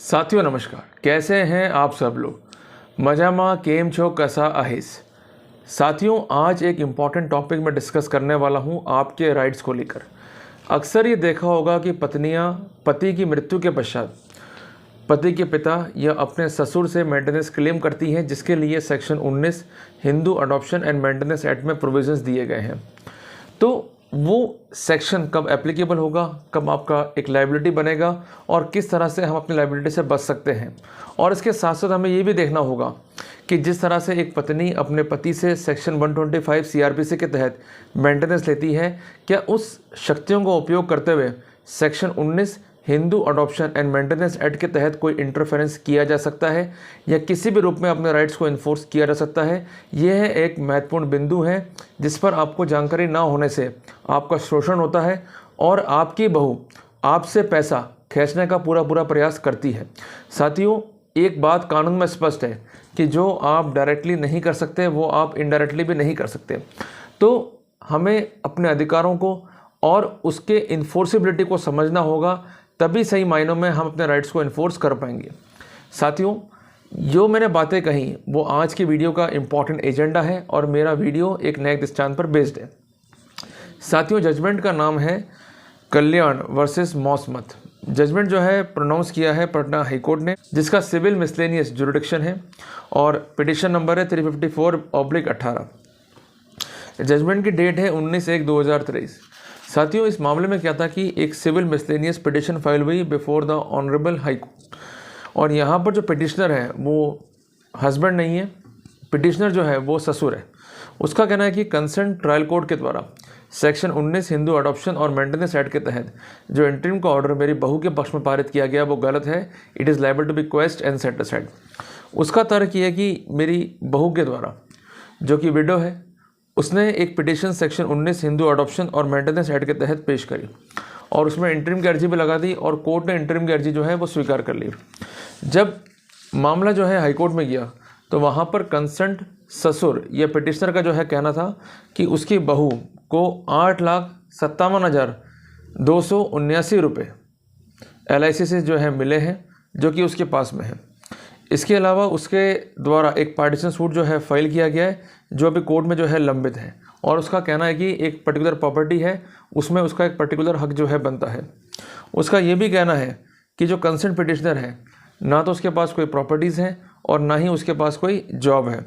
साथियों नमस्कार, कैसे हैं आप सब लोग। मजामा केम छो कसा आहिस। साथियों, आज एक इम्पॉर्टेंट टॉपिक में डिस्कस करने वाला हूं आपके राइट्स को लेकर। अक्सर ये देखा होगा कि पत्नियां पति की मृत्यु के पश्चात पति के पिता या अपने ससुर से मेंटेनेंस क्लेम करती हैं, जिसके लिए section 19 Hindu adoption and maintenance act में प्रोविजंस दिए गए हैं। तो वो सेक्शन कब एप्लीकेबल होगा, कब आपका एक लाइबिलिटी बनेगा और किस तरह से हम अपनी लाइबिलिटी से बच सकते हैं। और इसके साथ साथ हमें ये भी देखना होगा कि जिस तरह से एक पत्नी अपने पति से सेक्शन 125 सीआरपीसी के तहत मेंटेनेंस लेती है, क्या उस शक्तियों का उपयोग करते हुए section 19 Hindu adoption and maintenance act के तहत कोई इंटरफेरेंस किया जा सकता है या किसी भी रूप में अपने राइट्स को इन्फोर्स किया जा सकता है। यह एक महत्वपूर्ण बिंदु है जिस पर आपको जानकारी ना होने से आपका शोषण होता है और आपकी बहू आपसे पैसा खींचने का पूरा प्रयास करती है। साथियों, एक बात कानून में स्पष्ट है कि जो आप डायरेक्टली नहीं कर सकते वो आप इनडायरेक्टली भी नहीं कर सकते। तो हमें अपने अधिकारों को और उसके इन्फोर्सिबिलिटी को समझना होगा, तभी सही मायनों में हम अपने राइट्स को इन्फोर्स कर पाएंगे। साथियों, जो मैंने बातें कही वो आज की वीडियो का इम्पॉर्टेंट एजेंडा है और मेरा वीडियो एक नए दृष्टांत पर बेस्ड है। साथियों, जजमेंट का नाम है कल्याण वर्सेस मौसमत। जजमेंट जो है प्रोनाउंस किया है पटना हाईकोर्ट ने, जिसका सिविल मिसलेनियस जुरिडिक्शन है और पिटिशन नंबर है 354/18। जजमेंट की डेट है 19/1/2023। साथियों, इस मामले में क्या था कि एक सिविल मिसलेनियस पिटिशन फाइल हुई before the honourable high court और यहाँ पर जो पिटिशनर है वो हस्बैंड नहीं है, पिटिशनर जो है वो ससुर है। उसका कहना है कि कंसर्न ट्रायल कोर्ट के द्वारा सेक्शन 19 हिंदू अडॉप्शन और मेंटेनेंस एक्ट के तहत जो इंटरिम का ऑर्डर मेरी बहू के पक्ष में पारित किया गया वो गलत है। It is liable to be quashed and set aside. उसका तर्क ये है कि मेरी बहू के द्वारा, जो कि विडो है, उसने एक पिटिशन सेक्शन 19 हिंदू अडॉप्शन और मेंटेनेंस एक्ट के तहत पेश करी और उसमें इंटरिम की अर्जी भी लगा दी और कोर्ट ने इंटरिम की अर्जी जो है वो स्वीकार कर ली। जब मामला जो है हाईकोर्ट में गया तो वहाँ पर कंसर्न्ड ससुर या पिटिशनर का जो है कहना था कि उसकी बहू को 8,57,279 रुपये LIC से जो है मिले हैं, जो कि उसके पास में है। इसके अलावा उसके द्वारा एक पार्टीशन सूट जो है फाइल किया गया है, जो अभी कोर्ट में जो है लंबित है और उसका कहना है कि एक पर्टिकुलर प्रॉपर्टी है, उसमें उसका एक पर्टिकुलर हक जो है बनता है। उसका ये भी कहना है कि जो कंसर्न पिटिशनर है, ना तो उसके पास कोई प्रॉपर्टीज़ हैं और ना ही उसके पास कोई जॉब है।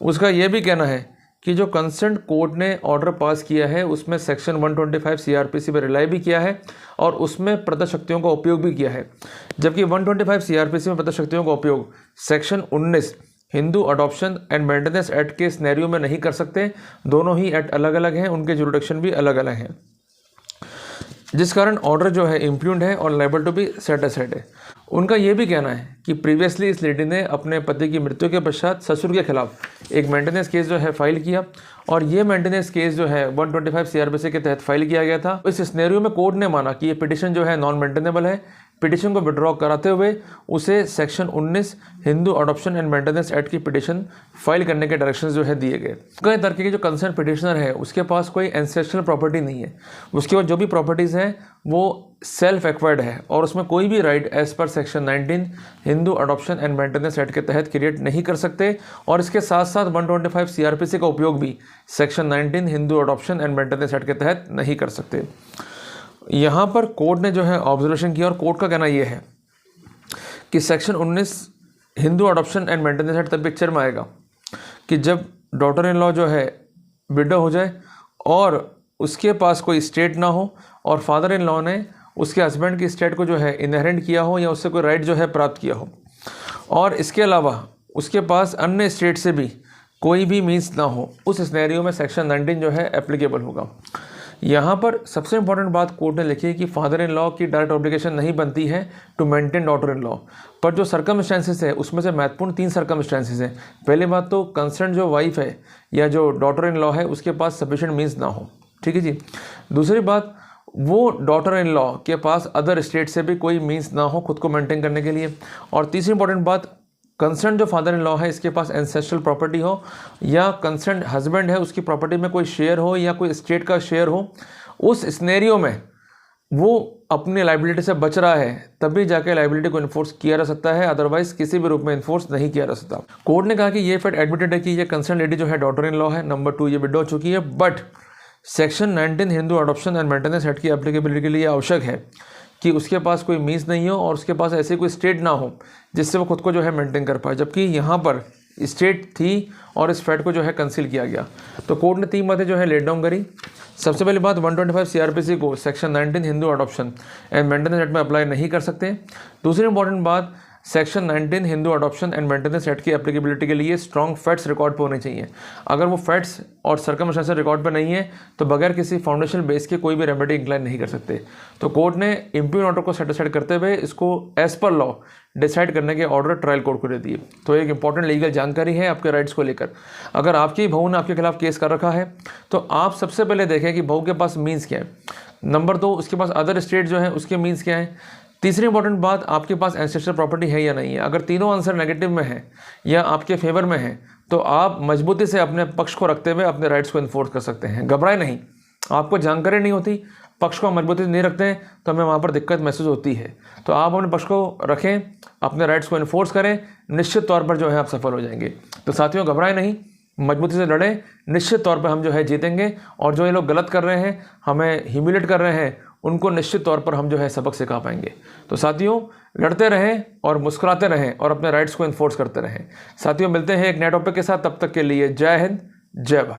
उसका ये भी कहना है कि जो कंसर्न कोर्ट ने ऑर्डर पास किया है उसमें सेक्शन 125 सीआरपीसी पर रिलाई भी किया है और उसमें प्रदत्त शक्तियों का उपयोग भी किया है, जबकि 125 सीआरपीसी में प्रदत्त शक्तियों का उपयोग section 19 Hindu adoption and maintenance act के सिनेरियो में नहीं कर सकते। दोनों ही एक्ट अलग अलग हैं, उनके जुरिडिक्शन भी अलग अलग हैं, जिस कारण ऑर्डर जो है इम्प्यूग्न्ड है और liable to be set aside है। उनका ये भी कहना है कि प्रीवियसली इस लेडी ने अपने पति की मृत्यु के पश्चात ससुर के खिलाफ एक मेंटेनेंस केस जो है फाइल किया और ये मेंटेनेंस केस जो है 125 सीआरपीसी के तहत फाइल किया गया था। इस सिनेरियो में कोर्ट ने माना कि ये पिटिशन जो है नॉन मेंटेनेबल है। पिटिशन को विड्रॉ कराते हुए उसे section 19 Hindu adoption and maintenance act की पिटिशन फाइल करने के डायरेक्शंस जो है दिए गए। कई तरह के जो कंसर्न पिटिशनर है उसके पास कोई एंसेस्ट्रल प्रॉपर्टी नहीं है, उसके पास जो भी प्रॉपर्टीज़ हैं वो सेल्फ एक्वायर्ड है और उसमें कोई भी right as per section 19 Hindu adoption and maintenance act के तहत क्रिएट नहीं कर सकते। और इसके साथ साथ 125 सीआरपीसी का उपयोग भी section 19 Hindu adoption and maintenance act के तहत नहीं कर सकते। यहाँ पर कोर्ट ने जो है ऑब्जर्वेशन किया और कोर्ट का कहना यह है कि section 19 Hindu adoption and maintenance act तब पिक्चर में आएगा कि जब डॉटर इन लॉ जो है विडो हो जाए और उसके पास कोई स्टेट ना हो और फादर इन लॉ ने उसके हस्बैंड की स्टेट को जो है इनहेरेंट किया हो या उससे कोई राइट जो है प्राप्त किया हो और इसके अलावा उसके पास अन्य स्टेट से भी कोई भी मीन्स ना हो। उस सिनेरियो में सेक्शन 19 जो है एप्लीकेबल होगा। यहाँ पर सबसे इंपॉर्टेंट बात कोर्ट ने लिखी है कि फादर इन लॉ की डायरेक्ट ऑब्लिगेशन नहीं बनती है to maintain daughter in law, पर जो सर्कमस्टेंसेस है उसमें से महत्वपूर्ण 3 सर्कमस्टेंसेस हैं। पहली बात तो कंसर्न जो वाइफ है या जो डॉटर इन लॉ है उसके पास सफिशिएंट मीन्स ना हो, ठीक है जी। दूसरी बात, वो डॉटर इन लॉ के पास अदर स्टेट से भी कोई मीन्स ना हो खुद को मेंटेन करने के लिए। और तीसरी इंपॉर्टेंट बात, कंसर्न जो फादर इन लॉ है इसके पास एंसेस्ट्रल प्रॉपर्टी हो या कंसर्न हस्बैंड है उसकी प्रॉपर्टी में कोई शेयर हो या कोई स्टेट का शेयर हो। उस सिनेरियो में वो अपनी लाइबिलिटी से बच रहा है तभी जाके लाइबिलिटी को इन्फोर्स किया जा सकता है, अदरवाइज किसी भी रूप में इन्फोर्स नहीं किया जा सकता। कोर्ट ने कहा कि ये फैक्ट एडमिटेड है कि ये कंसर्न लेडी जो है डॉटर इन लॉ है, नंबर 2 ये विडो हो चुकी है, but section 19 Hindu adoption and maintenance act की एप्लीकेबिलिटी के लिए आवश्यक है कि उसके पास कोई मीन्स नहीं हो और उसके पास ऐसी कोई स्टेट ना हो जिससे वो खुद को जो है मेंटेन कर पाए, जबकि यहाँ पर स्टेट थी और इस फैक्ट को जो है कंसील किया गया। तो कोर्ट ने 3 बातें जो है लेट डाउन करी। सबसे पहली बात, 125 सीआरपीसी को section 19 Hindu adoption and maintenance act में अप्लाई नहीं कर सकते। दूसरी इंपॉर्टेंट बात, section 19 Hindu adoption and maintenance act की एप्लीकेबिलिटी के लिए स्ट्रॉन्ग फैक्ट्स रिकॉर्ड पे होने चाहिए। अगर वो फैक्ट्स और सर्कमस्टेंसेस रिकॉर्ड पे नहीं है तो बगैर किसी फाउंडेशनल बेस के कोई भी रेमेडी इंक्लाइन नहीं कर सकते। तो कोर्ट ने इम्प्यून ऑर्डर को सेटिस्फाइड करते हुए इसको एज पर लॉ डिसाइड करने के ऑर्डर ट्रायल कोर्ट को दे दिए। तो एक इंपॉर्टेंट लीगल जानकारी है आपके राइट्स को लेकर। अगर आपकी बहू ने आपके खिलाफ केस कर रखा है तो आप सबसे पहले देखें कि बहू के पास मीन्स क्या है। नंबर 2, उसके पास अदर स्टेट जो है उसके मीन्स क्या है। तीसरी इंपॉर्टेंट बात, आपके पास एंसेस्टर प्रॉपर्टी है या नहीं है। अगर तीनों आंसर नेगेटिव में है या आपके फेवर में है तो आप मजबूती से अपने पक्ष को रखते हुए अपने राइट्स को इन्फोर्स कर सकते हैं। घबराए नहीं, आपको जानकारी नहीं होती, पक्ष को मजबूती से नहीं रखते हैं तो हमें वहाँ पर दिक्कत महसूस होती है। तो आप अपने पक्ष को रखें, अपने राइट्स को इन्फोर्स करें, निश्चित तौर पर जो है आप सफल हो जाएंगे। तो साथियों, घबराए नहीं, मजबूती से लड़ें, निश्चित तौर पर हम जो है जीतेंगे। और जो ये लोग गलत कर रहे हैं, हमें ह्यूमिलेट कर रहे हैं, उनको निश्चित तौर पर हम जो है सबक सिखा पाएंगे। तो साथियों, लड़ते रहें और मुस्कुराते रहें और अपने राइट्स को इन्फोर्स करते रहें। साथियों, मिलते हैं एक नए टॉपिक के साथ, तब तक के लिए जय हिंद, जय भारत।